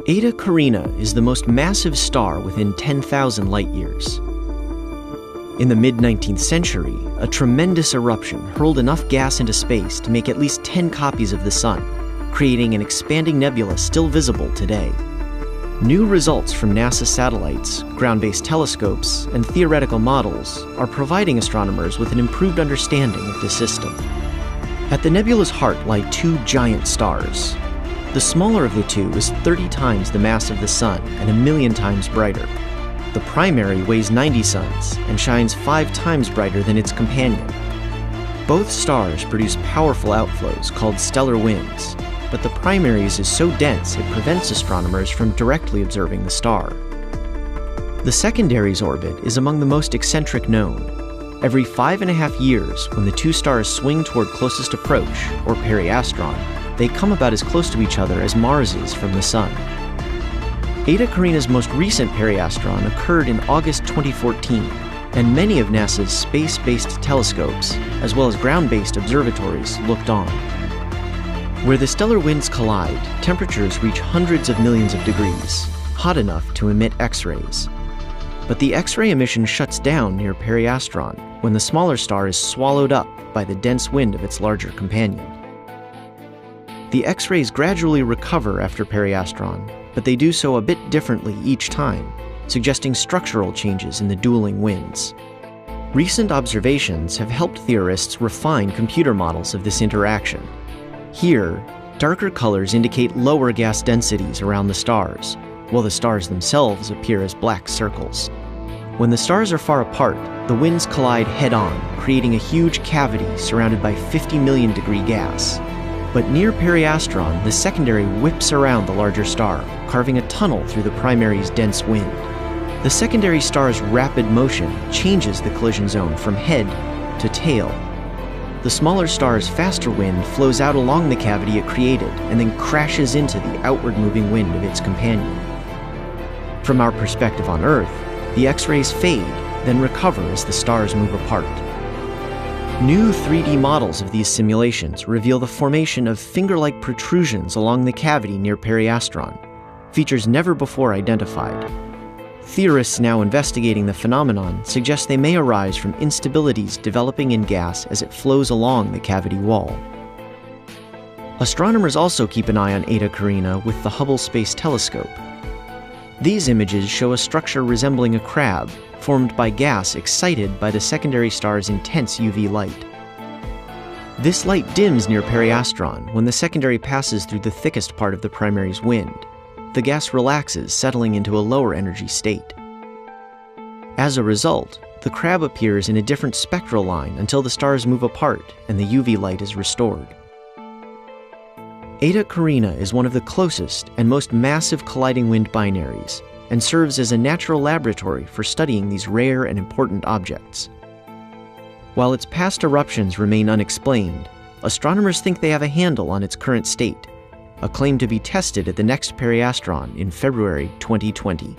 Eta Carinae is the most massive star within 10,000 light-years. In the mid-19th century, a tremendous eruption hurled enough gas into space to make at least 10 copies of the Sun, creating an expanding nebula still visible today. New results from NASA satellites, ground-based telescopes, and theoretical models are providing astronomers with an improved understanding of the system. At the nebula's heart lie two giant stars. The smaller of the two is 30 times the mass of the Sun and 1,000,000 times brighter. The primary weighs 90 suns and shines 5 times brighter than its companion. Both stars produce powerful outflows called stellar winds, but the primary's is so dense it prevents astronomers from directly observing the star. The secondary's orbit is among the most eccentric known. Every 5.5 years, when the two stars swing toward closest approach, or periastron, they come about as close to each other as Mars is from the Sun. Eta Carinae's most recent periastron occurred in August 2014, and many of NASA's space-based telescopes, as well as ground-based observatories, looked on. Where the stellar winds collide, temperatures reach hundreds of millions of degrees, hot enough to emit X-rays. But the X-ray emission shuts down near periastron when the smaller star is swallowed up by the dense wind of its larger companion. The X-rays gradually recover after periastron, but they do so a bit differently each time, suggesting structural changes in the dueling winds. Recent observations have helped theorists refine computer models of this interaction. Here, darker colors indicate lower gas densities around the stars, while the stars themselves appear as black circles. When the stars are far apart, the winds collide head-on, creating a huge cavity surrounded by 50 million degree gas. But near periastron, the secondary whips around the larger star, carving a tunnel through the primary's dense wind. The secondary star's rapid motion changes the collision zone from head to tail. The smaller star's faster wind flows out along the cavity it created and then crashes into the outward-moving wind of its companion. From our perspective on Earth, the X-rays fade, then recover as the stars move apart. New 3D models of these simulations reveal the formation of finger-like protrusions along the cavity near periastron, features never before identified. Theorists now investigating the phenomenon suggest they may arise from instabilities developing in gas as it flows along the cavity wall. Astronomers also keep an eye on Eta Carinae with the Hubble Space Telescope. These images show a structure resembling a crab, formed by gas excited by the secondary star's intense UV light. This light dims near periastron when the secondary passes through the thickest part of the primary's wind. The gas relaxes, settling into a lower energy state. As a result, the crab appears in a different spectral line until the stars move apart and the UV light is restored. Eta Carinae is one of the closest and most massive colliding wind binaries, and serves as a natural laboratory for studying these rare and important objects. While its past eruptions remain unexplained, astronomers think they have a handle on its current state, a claim to be tested at the next periastron in February 2020.